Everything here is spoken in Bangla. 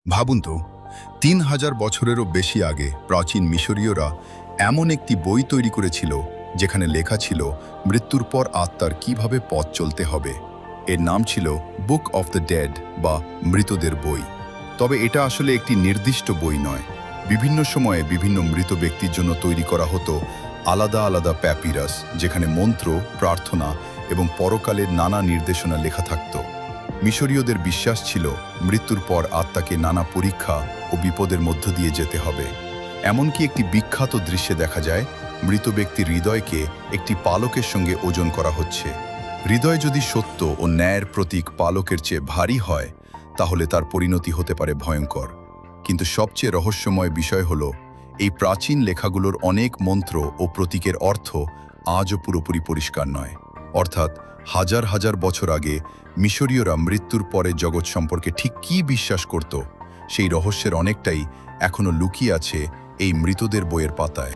ভাবুন তো, ৩,০০০ বছরেরও বেশি আগে প্রাচীন মিশরীয়রা এমন একটি বই তৈরি করেছিল যেখানে লেখা ছিল মৃত্যুর পর আত্মার কিভাবে পথ চলতে হবে। এর নাম ছিল বুক অফ দ্য ডেড বা মৃতদের বই। তবে এটা আসলে একটি নির্দিষ্ট বই নয়। বিভিন্ন সময়ে বিভিন্ন মৃত ব্যক্তির জন্য তৈরি করা হতো আলাদা আলাদা প্যাপিরাস, যেখানে মন্ত্র, প্রার্থনা এবং পরকালের নানা নির্দেশনা লেখা থাকত। মিশরীয়দের বিশ্বাস ছিল মৃত্যুর পর আত্মাকে নানা পরীক্ষা ও বিপদের মধ্য দিয়ে যেতে হবে। এমনকি একটি বিখ্যাত দৃশ্যে দেখা যায় মৃত ব্যক্তির হৃদয়কে একটি পালকের সঙ্গে ওজন করা হচ্ছে। হৃদয় যদি সত্য ও ন্যায়ের প্রতীক পালকের চেয়ে ভারী হয়, তাহলে তার পরিণতি হতে পারে ভয়ঙ্কর। কিন্তু সবচেয়ে রহস্যময় বিষয় হল, এই প্রাচীন লেখাগুলোর অনেক মন্ত্র ও প্রতীকের অর্থ আজও পুরোপুরি পরিষ্কার নয়। অর্থাৎ হাজার হাজার বছর আগে মিশরীয়রা মৃত্যুর পরে জগৎ সম্পর্কে ঠিক কী বিশ্বাস করত, সেই রহস্যের অনেকটাই এখনও লুকিয়ে আছে এই মৃতদের বইয়ের পাতায়।